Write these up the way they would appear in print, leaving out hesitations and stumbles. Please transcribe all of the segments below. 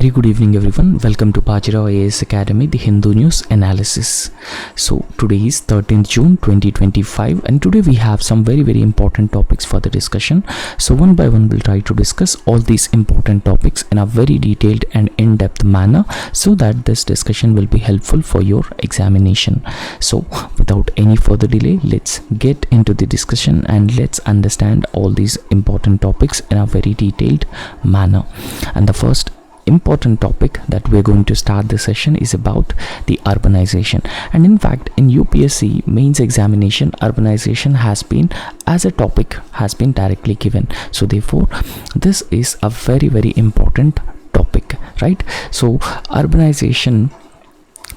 very good evening everyone. Welcome to Bajirao IAS Academy, the Hindu News Analysis. So today is 13th June 2025 and today we have some very important topics for the discussion. So one by one we'll try to discuss all these important topics in a very detailed and in-depth manner so that this discussion will be helpful for your examination. So without any further delay, let's get into the discussion and let's understand all these important topics in a very detailed manner. And the first important topic that we're going to start this session is about the urbanization. And in fact, in UPSC mains examination, urbanization has been as a topic has been directly given. So therefore, this is a very important topic, right? So urbanization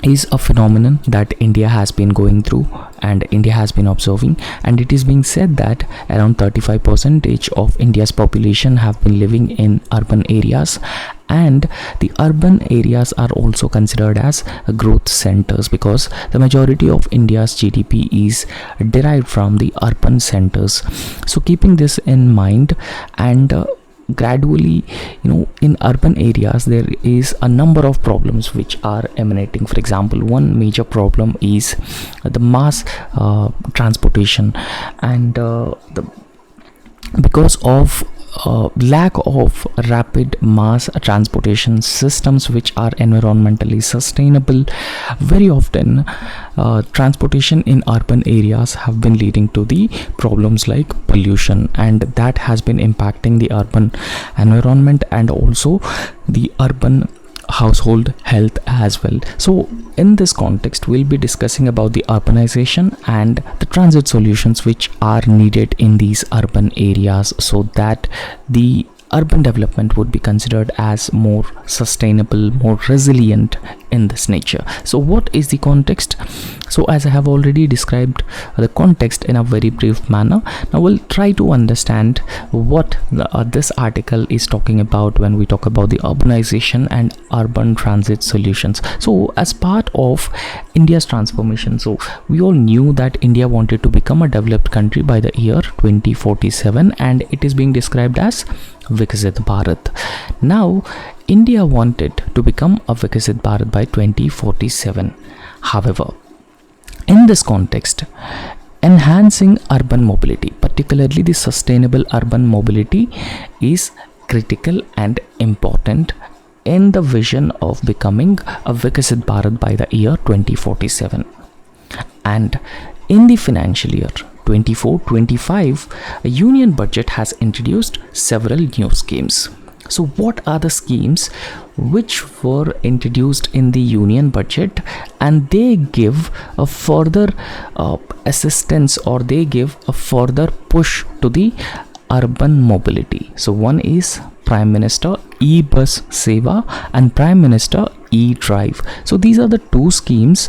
is a phenomenon that India has been going through and India has been observing, and it is being said that around 35% of India's population have been living in urban areas, and the urban areas are also considered as growth centers because the majority of India's GDP is derived from the urban centers. So keeping this in mind, and gradually, in urban areas there is a number of problems which are emanating. For example, one major problem is the mass transportation, and because of lack of rapid mass transportation systems which are environmentally sustainable, very often transportation in urban areas have been leading to the problems like pollution, and that has been impacting the urban environment and also the urban household health as well. So in this context, we'll be discussing about the urbanization and the transit solutions which are needed in these urban areas so that the urban development would be considered as more sustainable, more resilient in this nature. So what is the context? So as I have already described the context in a very brief manner, now we'll try to understand what this article is talking about when we talk about the urbanization and urban transit solutions. So as part of India's transformation, so we all knew that India wanted to become a developed country by the year 2047, and it is being described as Viksit Bharat. Now India wanted to become a Viksit Bharat by 2047. However, in this context, enhancing urban mobility, particularly the sustainable urban mobility, is critical and important in the vision of becoming a Viksit Bharat by the year 2047. And in the financial year 24-25, a union budget has introduced several new schemes. So what are the schemes which were introduced in the union budget, and they give a further assistance, or they give a further push to the urban mobility? So one is Prime Minister E-Bus Seva and Prime Minister E-Drive. So these are the two schemes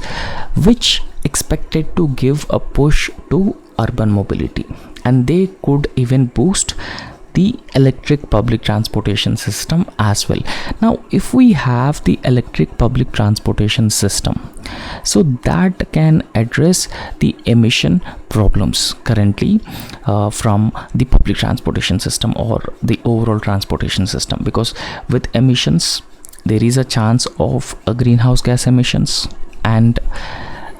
which expected to give a push to urban mobility, and they could even boost the electric public transportation system as well. Now if we have the electric public transportation system, so that can address the emission problems currently from the public transportation system or the overall transportation system, because with emissions there is a chance of greenhouse gas emissions, and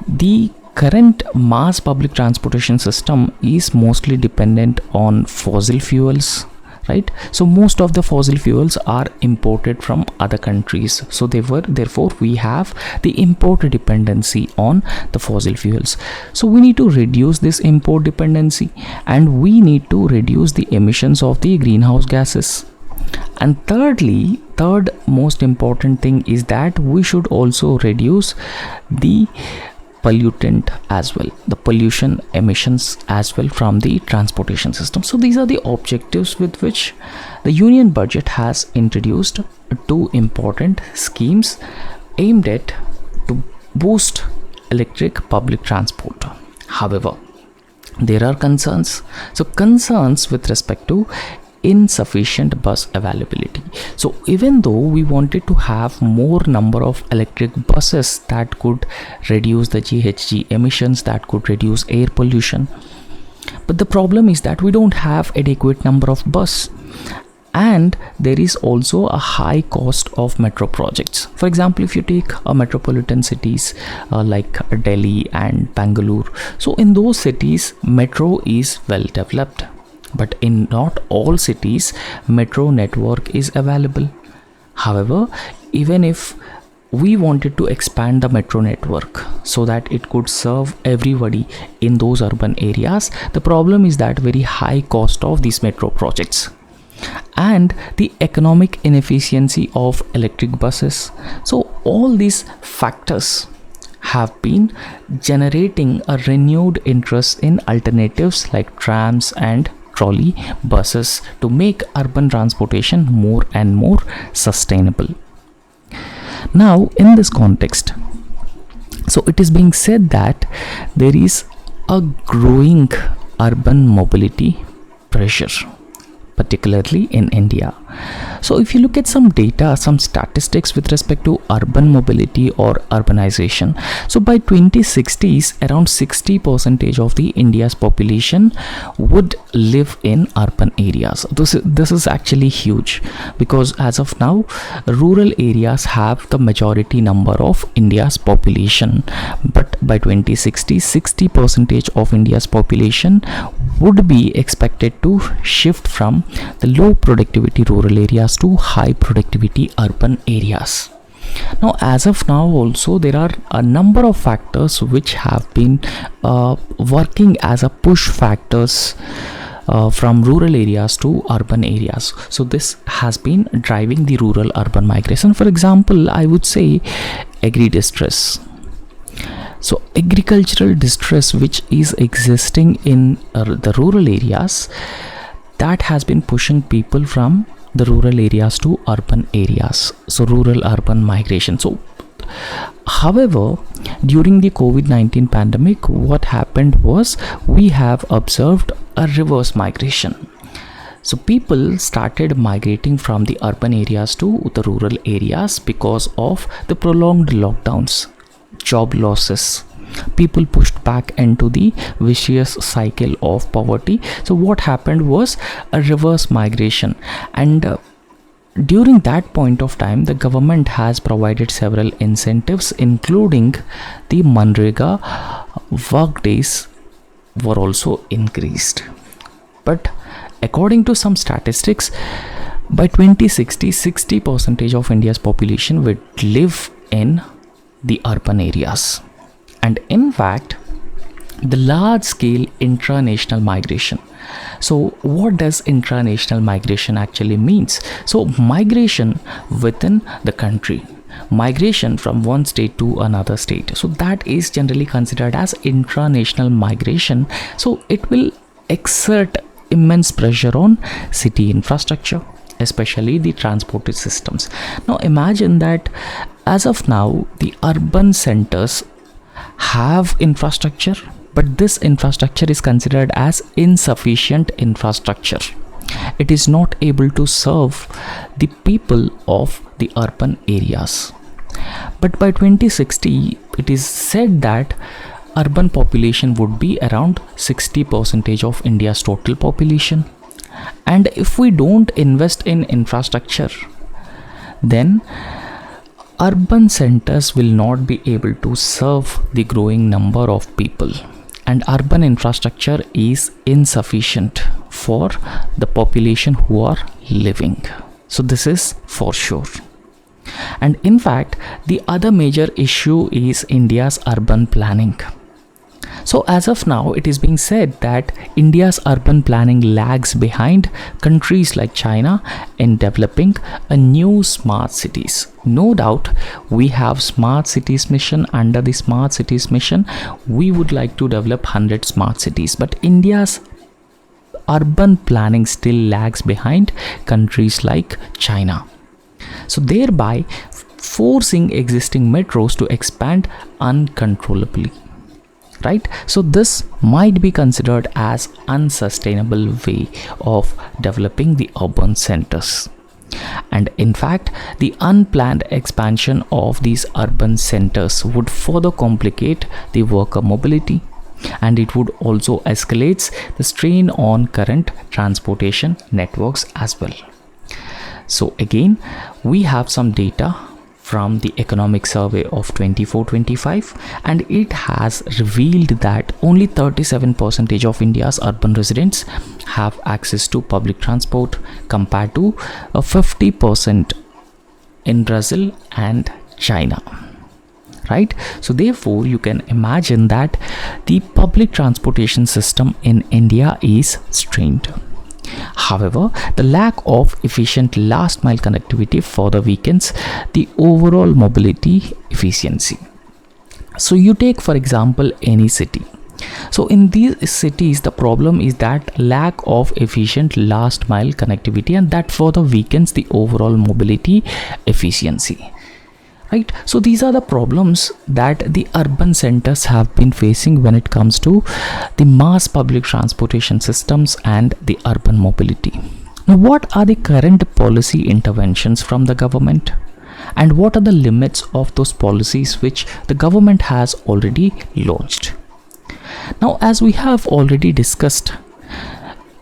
the current mass public transportation system is mostly dependent on fossil fuels, right? So most of the fossil fuels are imported from other countries, so therefore we have the import dependency on the fossil fuels. So we need to reduce this import dependency, and we need to reduce the emissions of the greenhouse gases. And third most important thing is that we should also reduce the pollutant as well, the pollution emissions as well from the transportation system. So these are the objectives with which the union budget has introduced two important schemes aimed at to boost electric public transport. However, there are concerns. So concerns with respect to insufficient bus availability. So even though we wanted to have more number of electric buses that could reduce the GHG emissions, that could reduce air pollution, but the problem is that we don't have adequate number of buses. And there is also a high cost of metro projects. For example, if you take metropolitan cities like Delhi and Bangalore, so in those cities metro is well developed, but in not all cities metro network is available. However, even if we wanted to expand the metro network so that it could serve everybody in those urban areas, the problem is that very high cost of these metro projects and the economic inefficiency of electric buses. So all these factors have been generating a renewed interest in alternatives like trams and trolley buses to make urban transportation more and more sustainable. Now, in this context, so it is being said that there is a growing urban mobility pressure, particularly in India. So if you look at some data, some statistics with respect to urban mobility or urbanization, so by 2060s around 60% of the India's population would live in urban areas. This is actually huge, because as of now rural areas have the majority number of India's population, but by 2060 60% of India's population would be expected to shift from the low productivity rural areas to high productivity urban areas. Now, as of now also there are a number of factors which have been working as a push factors from rural areas to urban areas. So this has been driving the rural urban migration. For example, I would say agri distress. So agricultural distress which is existing in the rural areas, that has been pushing people from the rural areas to urban areas. So rural urban migration. So however, during the COVID-19 pandemic, what happened was we have observed a reverse migration. So people started migrating from the urban areas to the rural areas because of the prolonged lockdowns, job losses. People pushed back into the vicious cycle of poverty. So what happened was a reverse migration, and during that point of time the government has provided several incentives, including the Manrega work days were also increased. But according to some statistics, by 2060 60% of India's population would live in the urban areas. And in fact, the large scale intranational migration. So what does intranational migration actually means? So migration within the country, migration from one state to another state, so that is generally considered as intranational migration. So it will exert immense pressure on city infrastructure, especially the transport systems. Now imagine that as of now the urban centers have infrastructure, but this infrastructure is considered as insufficient infrastructure. It is not able to serve the people of the urban areas. But by 2060 it is said that urban population would be around 60% of India's total population, and if we don't invest in infrastructure, then urban centers will not be able to serve the growing number of people, and urban infrastructure is insufficient for the population who are living. So this is for sure. And in fact, the other major issue is India's urban planning. So as of now, it is being said that India's urban planning lags behind countries like China in developing a new smart cities. No doubt, we have smart cities mission. Under the smart cities mission, we would like to develop 100 smart cities, but India's urban planning still lags behind countries like China. So thereby forcing existing metros to expand uncontrollably. Right? So this might be considered as unsustainable way of developing the urban centers. And in fact, the unplanned expansion of these urban centers would further complicate the worker mobility, and it would also escalate the strain on current transportation networks as well. So again, we have some data from the economic survey of 24-25, and it has revealed that only 37% of India's urban residents have access to public transport, compared to 50% in Brazil and China. Right? So therefore, you can imagine that the public transportation system in India is strained. However, the lack of efficient last mile connectivity further weakens the overall mobility efficiency. So you take, for example, any city. So in these cities, the problem is that lack of efficient last mile connectivity, and that further weakens the overall mobility efficiency. Right? So these are the problems that the urban centers have been facing when it comes to the mass public transportation systems and the urban mobility. Now, what are the current policy interventions from the government, and what are the limits of those policies which the government has already launched? Now, as we have already discussed,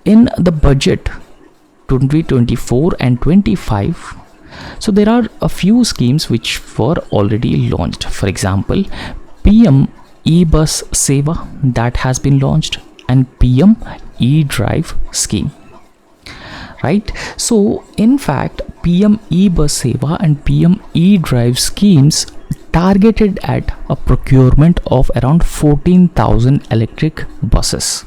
in the budget 2024 and 25, so there are a few schemes which were already launched. For example, PM E-Bus Seva, that has been launched, and PM E-Drive scheme. Right? So in fact, PM E-Bus Seva and PM E-Drive schemes targeted at a procurement of around 14,000 electric buses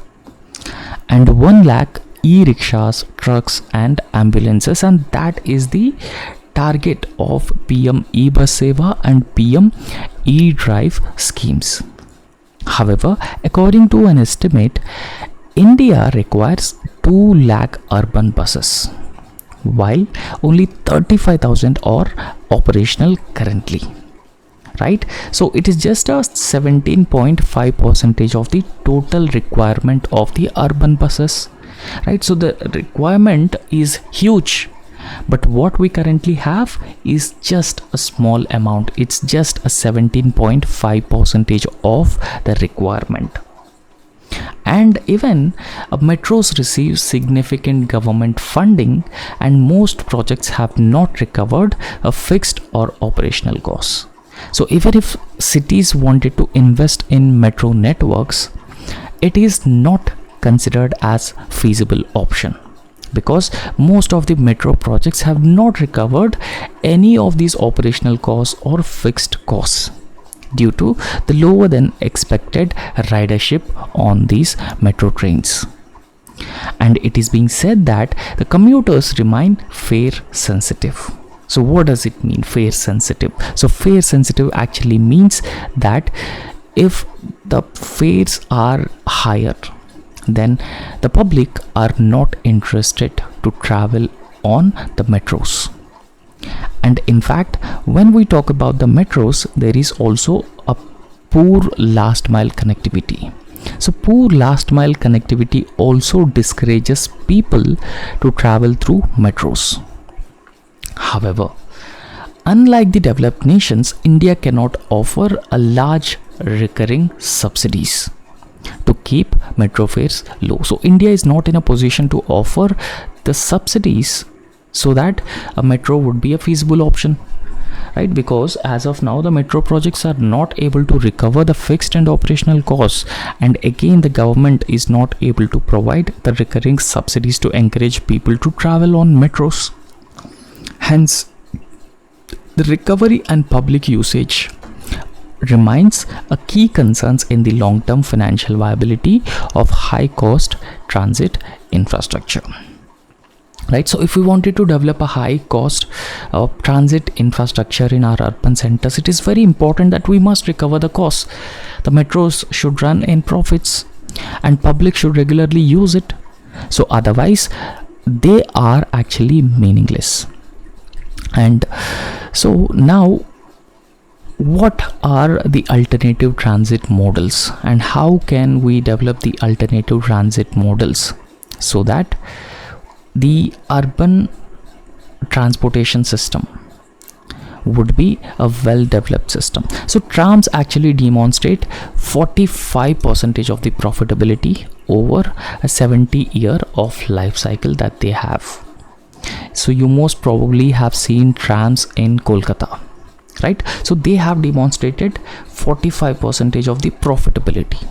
and 1 lakh e-rickshaws, trucks and ambulances, and that is the target of PM E-Bus Seva and PM E-Drive schemes. However, according to an estimate, India requires 2 lakh urban buses, while only 35,000 are operational currently. Right? So it is just a 17.5% of the total requirement of the urban buses. Right? So the requirement is huge, but what we currently have is just a small amount. It's just a 17.5% of the requirement. And even metros receive significant government funding, and most projects have not recovered a fixed or operational costs. So even if cities wanted to invest in metro networks, it is not considered as feasible option, because most of the metro projects have not recovered any of these operational costs or fixed costs due to the lower than expected ridership on these metro trains. And it is being said that the commuters remain fare sensitive. So what does it mean, fare sensitive? So fare sensitive actually means that if the fares are higher, then the public are not interested to travel on the metros. And in fact, when we talk about the metros, there is also a poor last mile connectivity. So poor last mile connectivity also discourages people to travel through metros. However, unlike the developed nations, India cannot offer a large recurring subsidies to keep metro fares low. So India is not in a position to offer the subsidies so that a metro would be a feasible option, right? Because as of now, the metro projects are not able to recover the fixed and operational costs, and again the government is not able to provide the recurring subsidies to encourage people to travel on metros. Hence, the recovery and public usage remains a key concerns in the long-term financial viability of high-cost transit infrastructure. Right? So if we wanted to develop a high-cost transit infrastructure in our urban centers, it is very important that we must recover the costs. The metros should run in profits, and public should regularly use it. So otherwise, they are actually meaningless. And so now, what are the alternative transit models, and how can we develop the alternative transit models so that the urban transportation system would be a well-developed system? So trams actually demonstrate 45% of the profitability over a 70-year of life cycle that they have. So you most probably have seen trams in Kolkata, right? So they have demonstrated 45% of the profitability,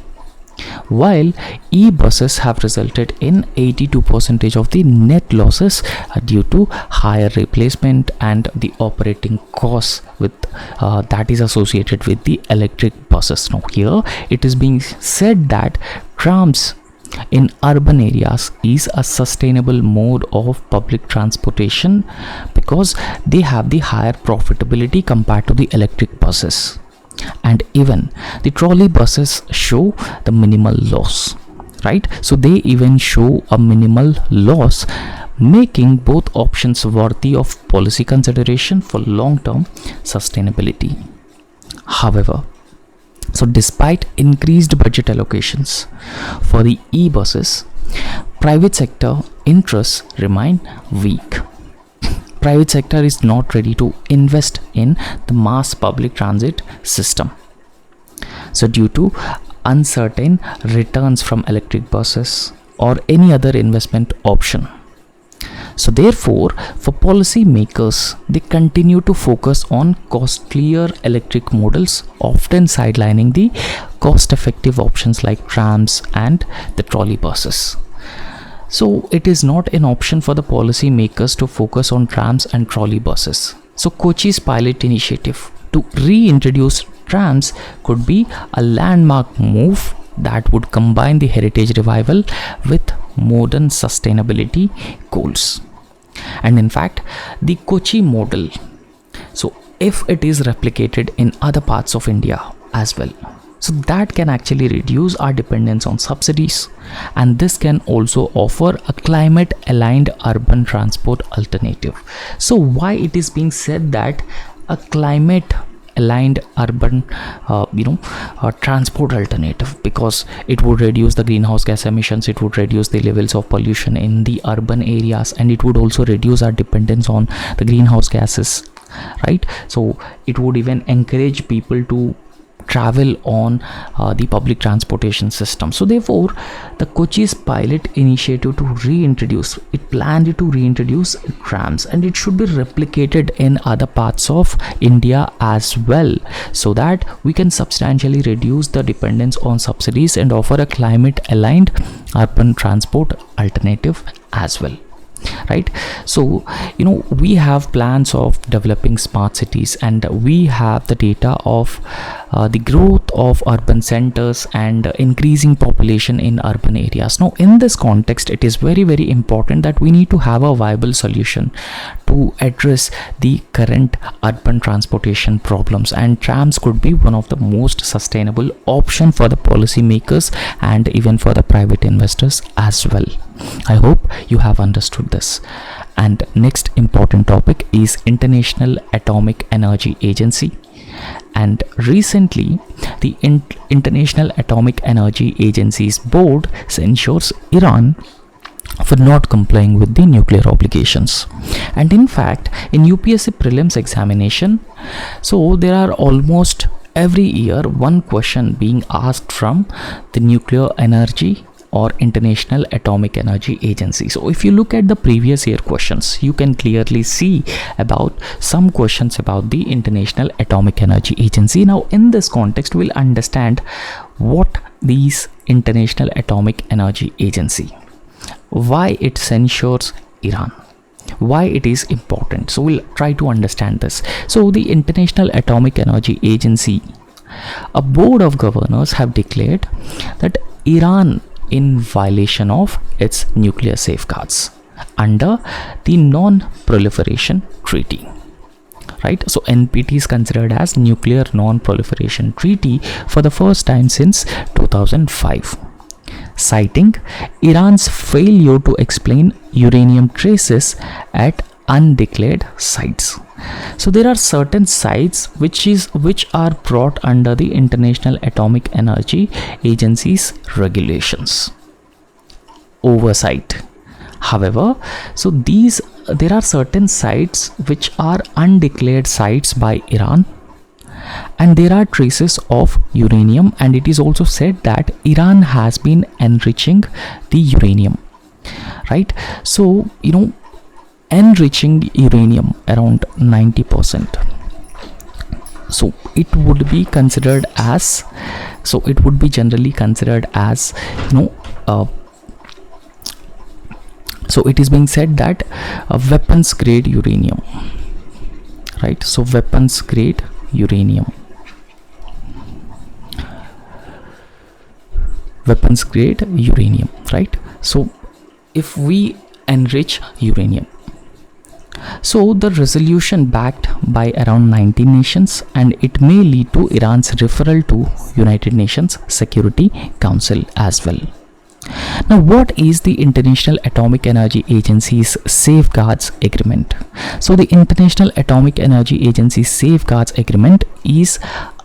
while e-buses have resulted in 82% of the net losses due to higher replacement and the operating costs with that is associated with the electric buses. Now here it is being said that trams in urban areas is a sustainable mode of public transportation because they have the higher profitability compared to the electric buses, and even the trolley buses show the minimal loss, right? So they even show a minimal loss, making both options worthy of policy consideration for long-term sustainability. However, so despite increased budget allocations for the e-buses, private sector interests remain weak. Private sector is not ready to invest in the mass public transit system. So due to uncertain returns from electric buses or any other investment option. So therefore, for policy makers, they continue to focus on costlier electric models, often sidelining the cost-effective options like trams and the trolley buses. So it is not an option for the policy makers to focus on trams and trolley buses. So Kochi's pilot initiative to reintroduce trams could be a landmark move that would combine the heritage revival with modern sustainability goals. And in fact, the Kochi model, so if it is replicated in other parts of India as well, so that can actually reduce our dependence on subsidies, and this can also offer a climate aligned urban transport alternative. So why it is being said that a climate aligned urban transport alternative? Because it would reduce the greenhouse gas emissions, it would reduce the levels of pollution in the urban areas, and it would also reduce our dependence on the greenhouse gases, right? So it would even encourage people to travel on the public transportation system. So therefore, the Kochi's pilot initiative to planned to reintroduce trams, and it should be replicated in other parts of India as well, so that we can substantially reduce the dependence on subsidies and offer a climate aligned urban transport alternative as well, right? So we have plans of developing smart cities, and we have the data of the growth of urban centers and increasing population in urban areas. Now in this context, it is very, very important that we need to have a viable solution to address the current urban transportation problems, and trams could be one of the most sustainable option for the policy makers and even for the private investors as well. I hope you have understood this. And next important topic is International Atomic Energy Agency. And recently, the International Atomic Energy Agency's board censures Iran for not complying with the nuclear obligations. And in fact, in UPSC prelims examination, so there are almost every year one question being asked from the nuclear energy or International Atomic Energy Agency. So if you look at the previous year questions, you can clearly see about some questions about the International Atomic Energy Agency. Now in this context, we'll understand what these International Atomic Energy Agency, why it censures Iran, why it is important. So we'll try to understand this. So the International Atomic Energy Agency, a board of governors have declared that Iran in violation of its nuclear safeguards under the Non-Proliferation Treaty, right? So NPT is considered as Nuclear Non-Proliferation Treaty for the first time since 2005, citing Iran's failure to explain uranium traces at undeclared sites. So there are certain sites which are brought under the International Atomic Energy Agency's regulations oversight. However, so there are certain sites which are undeclared sites by Iran, and there are traces of uranium, and it is also said that Iran has been enriching the uranium, right? So enriching uranium around 90%. So it would be considered as, so it would be generally considered as, so it is being said that weapons grade uranium, right? So weapons grade uranium, right? So if we enrich uranium, so the resolution backed by around 19 nations, and it may lead to Iran's referral to United Nations Security Council as well. Now, what is the International Atomic Energy Agency's Safeguards Agreement? So the International Atomic Energy Agency Safeguards Agreement is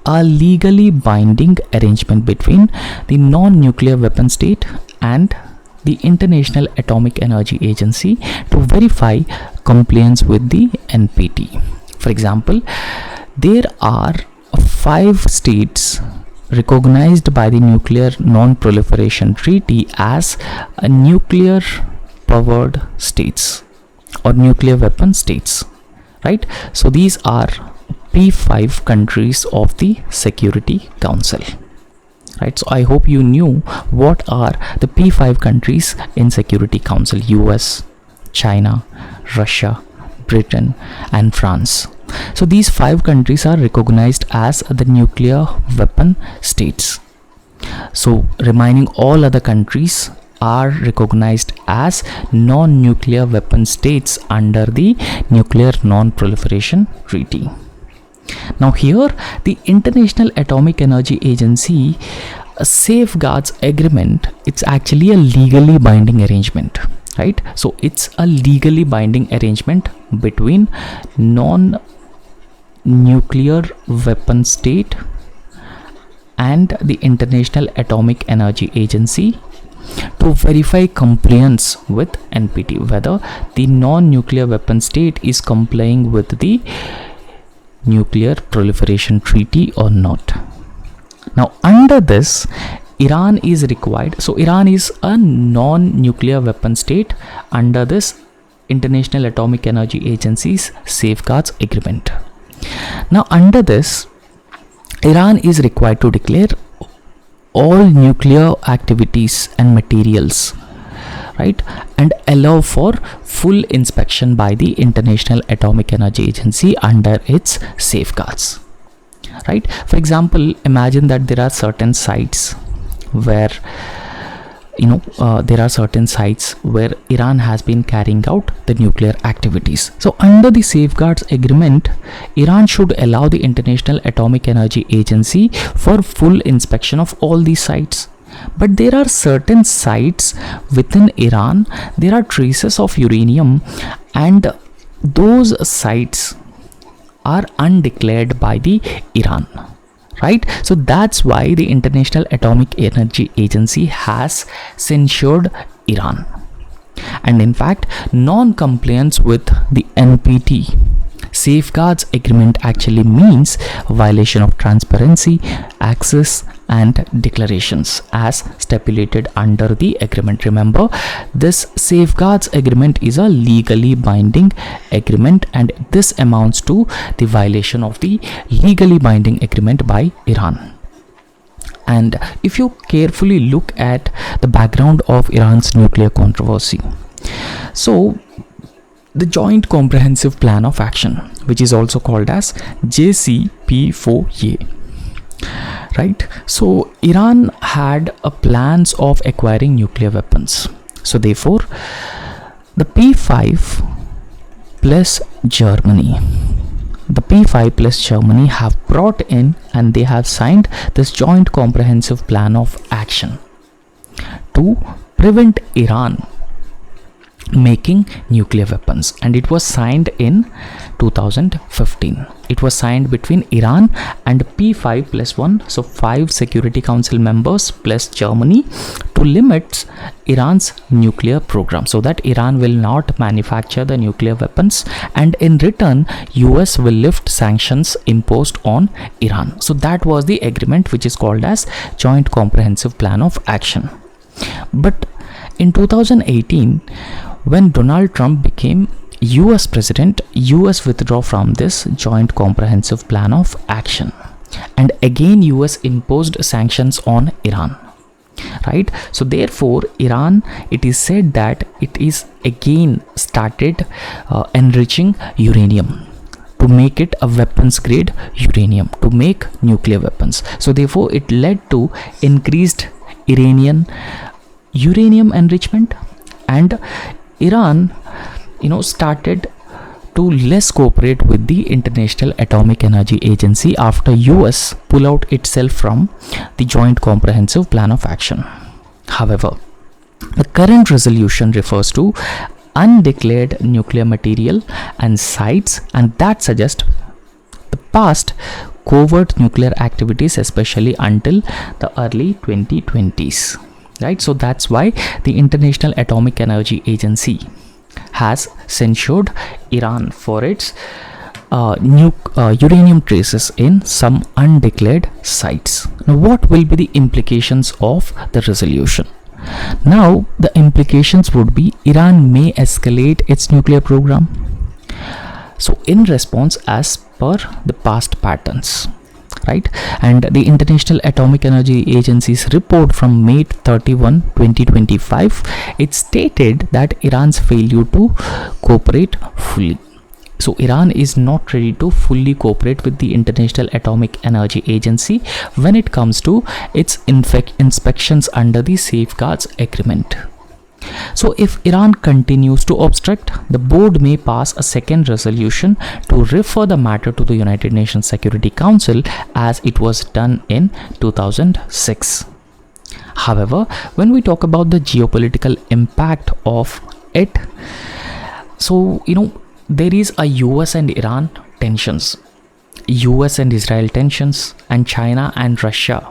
a legally binding arrangement between the non-nuclear weapon state and the International Atomic Energy Agency to verify compliance with the NPT. For example, there are 5 states recognized by the Nuclear Non-Proliferation Treaty as nuclear powered states or nuclear weapon states, right? So these are P5 countries of the Security Council, right? So I hope you knew what are the P5 countries in Security Council: US, China, Russia, Britain and France. So these 5 countries are recognized as the nuclear weapon states. So remaining all other countries are recognized as non-nuclear weapon states under the Nuclear Non-Proliferation Treaty. Now here the International Atomic Energy Agency Safeguards Agreement, it's actually a legally binding arrangement, right? So it's a legally binding arrangement between non-nuclear weapon state and the International Atomic Energy Agency to verify compliance with NPT, whether the non-nuclear weapon state is complying with the Nuclear Proliferation Treaty or not. Now under this, Iran is required, so Iran is a non-nuclear weapon state under this International Atomic Energy Agency's Safeguards Agreement. Now under this, Iran is required to declare all nuclear activities and materials, right, and allow for full inspection by the International Atomic Energy Agency under its safeguards, right? For example, imagine that there are certain sites where Iran has been carrying out the nuclear activities. So under the safeguards agreement, Iran should allow the International Atomic Energy Agency for full inspection of all these sites. But there are certain sites within Iran, there are traces of uranium, and those sites are undeclared by the Iran, right? So that's why the International Atomic Energy Agency has censured Iran. And in fact, non-compliance with the NPT Safeguards Agreement actually means violation of transparency, access and declarations as stipulated under the agreement. Remember, this Safeguards Agreement is a legally binding agreement, and this amounts to the violation of the legally binding agreement by Iran. And if you carefully look at the background of Iran's nuclear controversy, so the Joint Comprehensive Plan of Action, which is also called as JCPOA, right? So Iran had plans of acquiring nuclear weapons. So therefore, the P5 plus Germany have brought in and they have signed this Joint Comprehensive Plan of Action to prevent Iran making nuclear weapons, and it was signed in 2015. It was signed between Iran and P5 plus 1, so 5 Security Council members plus Germany, to limit Iran's nuclear program so that Iran will not manufacture the nuclear weapons, and in return US will lift sanctions imposed on Iran. So that was the agreement, which is called as Joint Comprehensive Plan of Action. But in 2018, when Donald Trump became US President, US withdraw from this joint comprehensive plan of action. And again US imposed sanctions on Iran. Right, so therefore Iran, it is said that it is again started enriching uranium to make it a weapons grade uranium to make nuclear weapons. So therefore it led to increased uranium enrichment, and Iran started to less cooperate with the International Atomic Energy Agency after US pull out itself from the Joint Comprehensive Plan of Action. However, the current resolution refers to undeclared nuclear material and sites, and that suggests the past covert nuclear activities, especially until the early 2020s. Right, so that's why the International Atomic Energy Agency has censured Iran for its uranium traces in some undeclared sites. Now, what will be the implications of the resolution? Now, the implications would be Iran may escalate its nuclear program. So, in response as per the past patterns. Right, and the International Atomic Energy Agency's report from May 31, 2025, it stated that Iran's failure to cooperate fully. So Iran is not ready to fully cooperate with the International Atomic Energy Agency when it comes to its inspections under the Safeguards Agreement. So if Iran continues to obstruct, the board may pass a second resolution to refer the matter to the United Nations Security Council as it was done in 2006. However, when we talk about the geopolitical impact of it, so there is a US and Iran tensions, US and Israel tensions, and China and Russia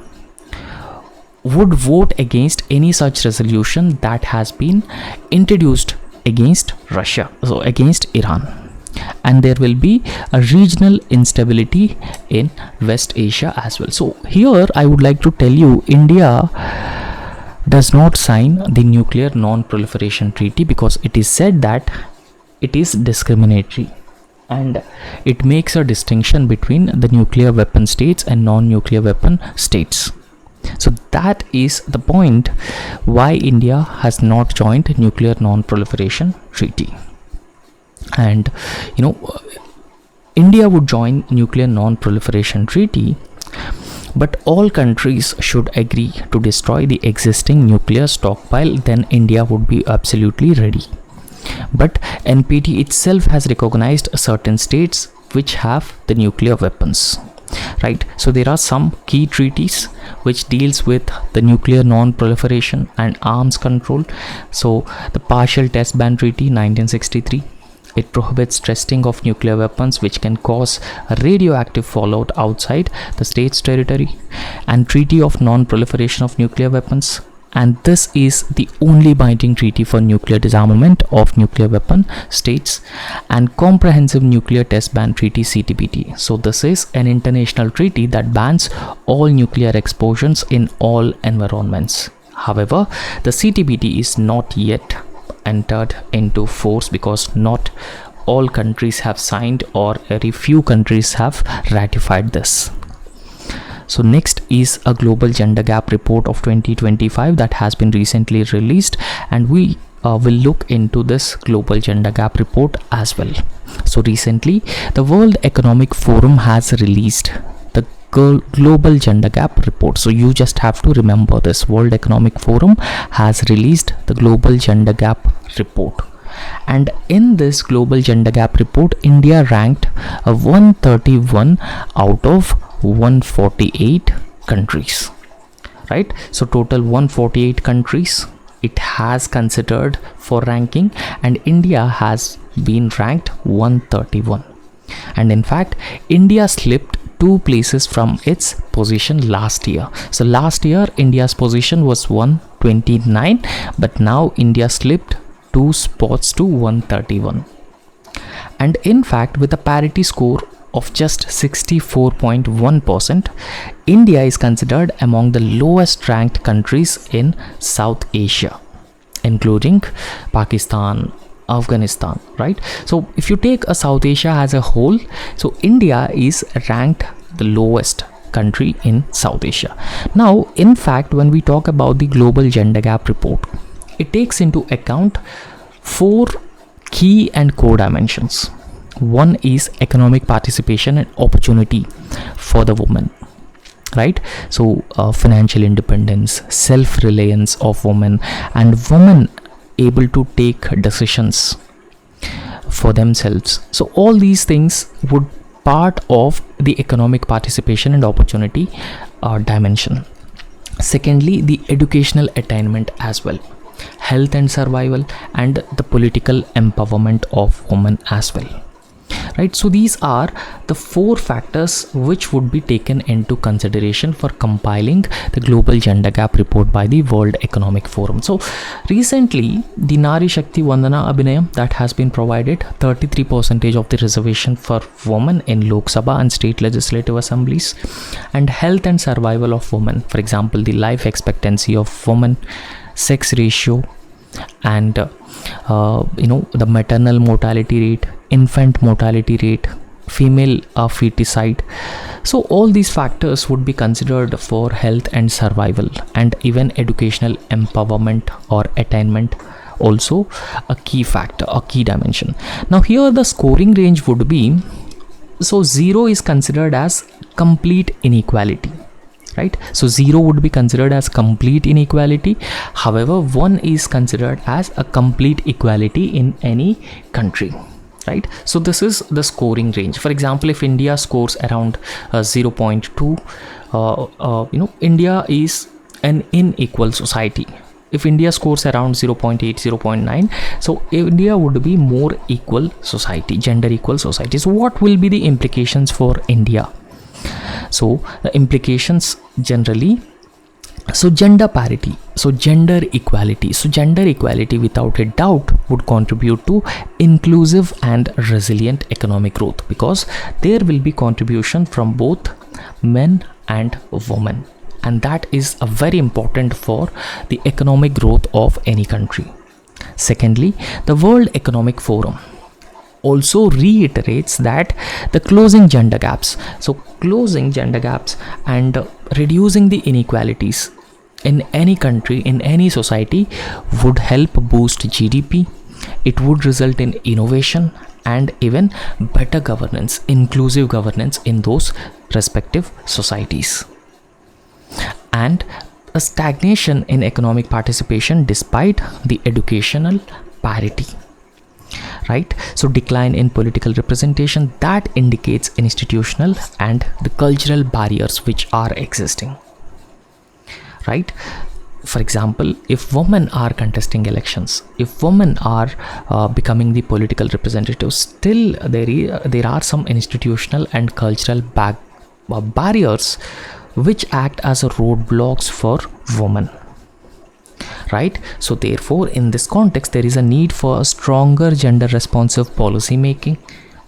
would vote against any such resolution that has been introduced against Russia, so against Iran. And there will be a regional instability in West Asia as well. So here I would like to tell you, India does not sign the Nuclear Non-Proliferation Treaty because it is said that it is discriminatory and it makes a distinction between the nuclear weapon states and non-nuclear weapon states. So that is the point why India has not joined Nuclear Non-Proliferation Treaty. And India would join Nuclear Non-Proliferation Treaty, but all countries should agree to destroy the existing nuclear stockpile, then India would be absolutely ready. But NPT itself has recognized certain states which have the nuclear weapons. Right, so there are some key treaties which deals with the nuclear non-proliferation and arms control. So the Partial Test Ban Treaty 1963, it prohibits testing of nuclear weapons which can cause a radioactive fallout outside the state's territory, and Treaty of Non-Proliferation of Nuclear Weapons, and this is the only binding treaty for nuclear disarmament of nuclear weapon states, and Comprehensive Nuclear Test Ban Treaty CTBT. So this is an international treaty that bans all nuclear explosions in all environments. However, the CTBT is not yet entered into force because not all countries have signed, or very few countries have ratified this. So next is a global gender gap report of 2025 that has been recently released, and we will look into this global gender gap report as well. So recently the World Economic Forum has released the global gender gap report. So you just have to remember this: World Economic Forum has released the global gender gap report. And in this global gender gap report, India ranked 131 out of 148 countries. Right, so total 148 countries it has considered for ranking, and India has been ranked 131. And in fact, India slipped 2 places from its position last year. So last year India's position was 129, but now India slipped 2 spots to 131. And in fact, with a parity score of just 64.1%, India is considered among the lowest ranked countries in South Asia, including Pakistan, Afghanistan, right? So if you take a South Asia as a whole, so India is ranked the lowest country in South Asia. Now, in fact, when we talk about the global gender gap report, it takes into account 4 key and core dimensions. One is economic participation and opportunity for the woman, right? So financial independence, self-reliance of women, and women able to take decisions for themselves. So all these things would part of the economic participation and opportunity dimension. Secondly, the educational attainment as well, health and survival, and the political empowerment of women as well, right? So these are the 4 factors which would be taken into consideration for compiling the global gender gap report by the World Economic Forum. So recently, the Nari Shakti Vandana Abhinayam that has been provided 33% of the reservation for women in Lok Sabha and state legislative assemblies, and health and survival of women, for example, the life expectancy of women, sex ratio, and the maternal mortality rate, infant mortality rate, female feticide. So all these factors would be considered for health and survival, and even educational empowerment or attainment also a key factor, a key dimension. Now here the scoring range would be, so 0 is considered as complete inequality, right? So 0 would be considered as complete inequality. However, 1 is considered as a complete equality in any country, right? So this is the scoring range. For example, if India scores around 0.2, India is an unequal society. If India scores around 0.8, 0.9, so India would be more equal society, gender equal society. So what will be the implications for India? So the implications generally, so gender parity, so gender equality. So gender equality without a doubt would contribute to inclusive and resilient economic growth, because there will be contribution from both men and women, and that is a very important for the economic growth of any country. Secondly, the World Economic Forum also reiterates that the closing gender gaps, so closing gender gaps and reducing the inequalities in any country, in any society, would help boost GDP. It would result in innovation and even better governance, inclusive governance in those respective societies, and a stagnation in economic participation despite the educational parity, right? So decline in political representation, that indicates institutional and the cultural barriers which are existing, right? For example, if women are contesting elections, if women are becoming the political representatives, still there are some institutional and cultural barriers which act as roadblocks for women, right? So therefore, in this context, there is a need for a stronger gender responsive policy making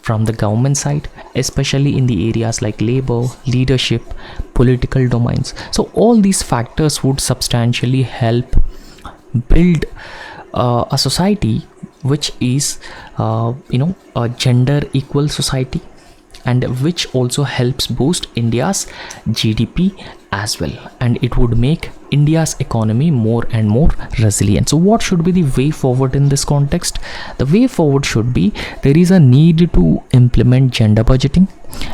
from the government side, especially in the areas like labor, leadership, political domains. So all these factors would substantially help build a society which is a gender equal society, and which also helps boost India's GDP as well, and it would make India's economy more and more resilient. So what should be the way forward in this context? The way forward should be, there is a need to implement gender budgeting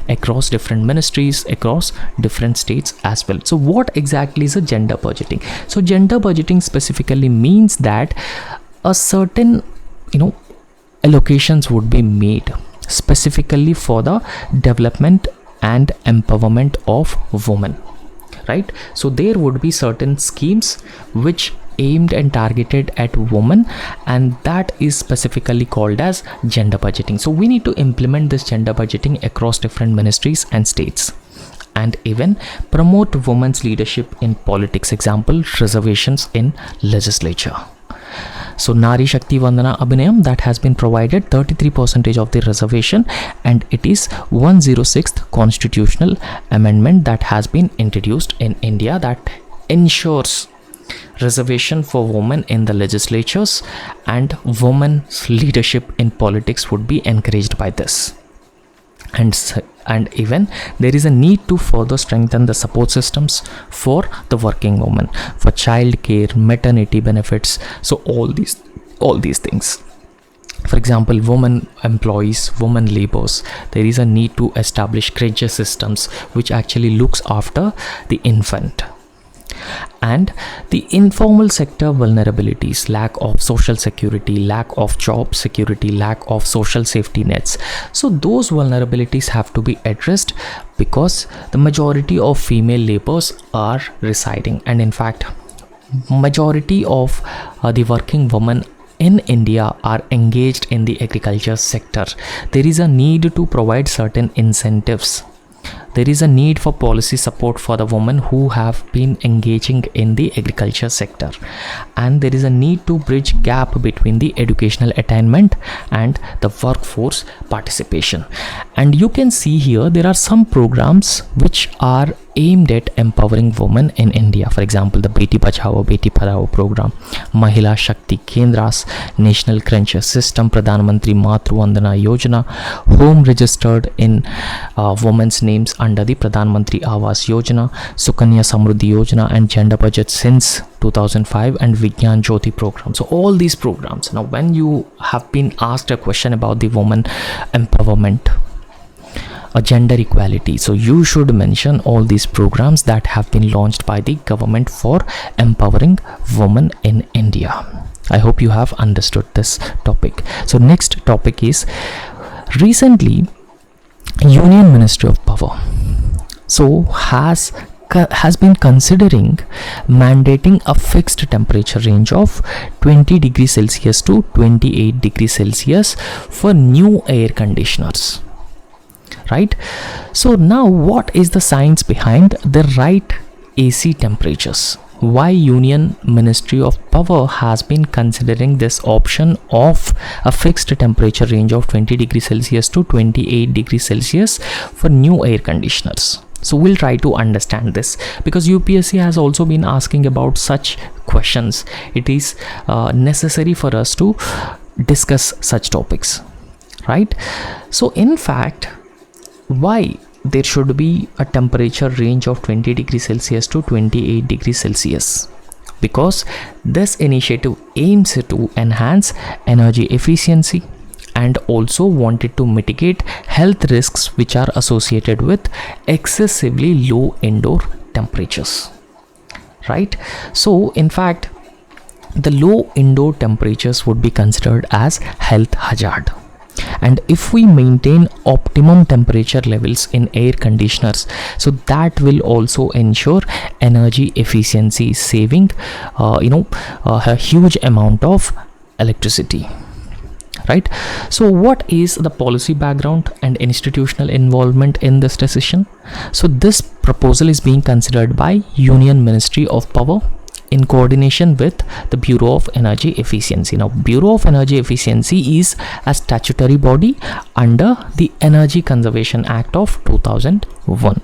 across different ministries, across different states as well. So what exactly is a gender budgeting? So gender budgeting specifically means that a certain allocations would be made specifically for the development and empowerment of women, right? So there would be certain schemes which aimed and targeted at women, and that is specifically called as gender budgeting. So we need to implement this gender budgeting across different ministries and states, and even promote women's leadership in politics, example reservations in legislature. So Nari Shakti Vandana Abhinayam, that has been provided 33% of the reservation, and it is 106th constitutional amendment that has been introduced in India, that ensures reservation for women in the legislatures, and women's leadership in politics would be encouraged by this. And even there is a need to further strengthen the support systems for the working woman, for child care, maternity benefits, so all these things. For example, women employees, women laborers, there is a need to establish creche systems which actually looks after the infant. And the informal sector vulnerabilities, lack of social security, lack of job security, lack of social safety nets, so those vulnerabilities have to be addressed, because the majority of female laborers are residing, and in fact majority of the working women in India are engaged in the agriculture sector. There is a need to provide certain incentives. There is a need for policy support for the women who have been engaging in the agriculture sector, and there is a need to bridge gap between the educational attainment and the workforce participation. And you can see here there are some programs which are aimed at empowering women in India. For example, the Beti Bachao Beti Padhao program, Mahila Shakti Kendras, National Creche System, Pradhan Mantri Matru Vandana Yojana, home registered in women's names under the Pradhan Mantri Awas Yojana, Sukanya Samruddhi Yojana, and gender budget since 2005, and Vigyan Jyoti program. So all these programs. Now when you have been asked a question about the woman empowerment, a gender equality, so you should mention all these programs that have been launched by the government for empowering women in India. I hope you have understood this topic. So next topic is, recently Union Ministry of Power so has been considering mandating a fixed temperature range of 20 degrees Celsius to 28 degrees Celsius for new air conditioners. Right? So now what is the science behind the right AC temperatures? Why Union Ministry of Power has been considering this option of a fixed temperature range of 20 degrees Celsius to 28 degrees Celsius for new air conditioners? So we'll try to understand this, because UPSC has also been asking about such questions. It is necessary for us to discuss such topics, right? So in fact, why there should be a temperature range of 20 degrees Celsius to 28 degrees Celsius? Because this initiative aims to enhance energy efficiency and also wanted to mitigate health risks which are associated with excessively low indoor temperatures, right? So in fact, the low indoor temperatures would be considered as health hazard. And if we maintain optimum temperature levels in air conditioners, so that will also ensure energy efficiency, saving a huge amount of electricity, right? So what is the policy background and institutional involvement in this decision? So this proposal is being considered by Union Ministry of Power in coordination with the Bureau of Energy Efficiency. Now, Bureau of Energy Efficiency is a statutory body under the Energy Conservation Act of 2001.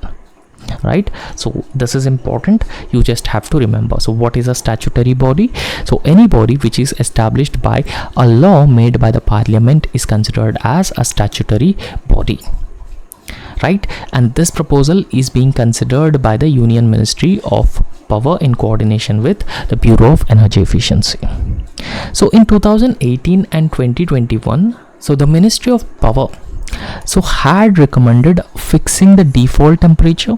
Right? So this is important. You just have to remember. So what is a statutory body? So any body which is established by a law made by the Parliament is considered as a statutory body. Right? And this proposal is being considered by the Union Ministry of Power in coordination with the Bureau of Energy Efficiency. So in 2018 and 2021, so the Ministry of Power so had recommended fixing the default temperature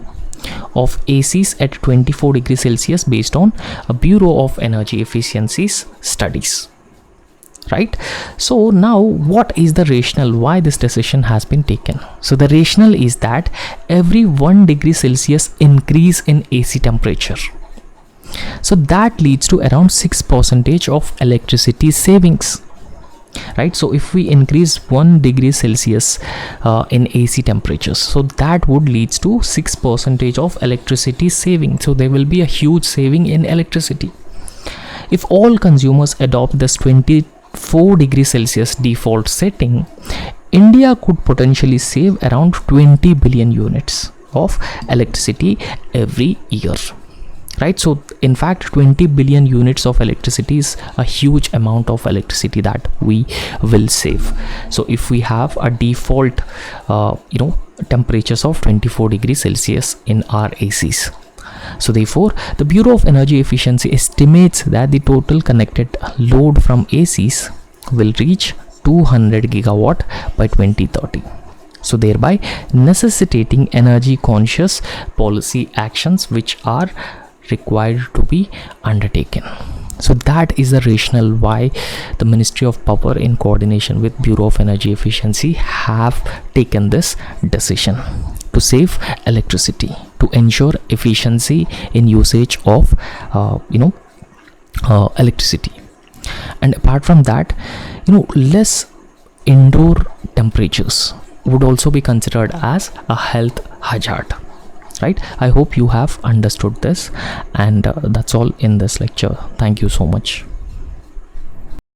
of ACs at 24 degrees Celsius based on a Bureau of Energy Efficiency's studies. Right? So now what is the rationale why this decision has been taken? So the rationale is that every 1 degree Celsius increase in AC temperature, so that leads to around 6% of electricity savings. Right? So if we increase 1 degree Celsius in AC temperatures, so that would leads to 6% of electricity saving. So there will be a huge saving in electricity. If all consumers adopt this 24 degrees Celsius default setting, India could potentially save around 20 billion units of electricity every year. right? So in fact 20 billion units of electricity is a huge amount of electricity that we will save. So if we have a default temperatures of 24 degrees Celsius in our ACs, so therefore the Bureau of Energy Efficiency estimates that the total connected load from ACs will reach 200 gigawatt by 2030, so thereby necessitating energy conscious policy actions which are required to be undertaken. So that is the rationale why the Ministry of Power in coordination with Bureau of Energy Efficiency have taken this decision to save electricity, to ensure efficiency in usage of electricity. And apart from that, less indoor temperatures would also be considered as a health hazard, right? I hope you have understood this, and that's all in this lecture. Thank you so much.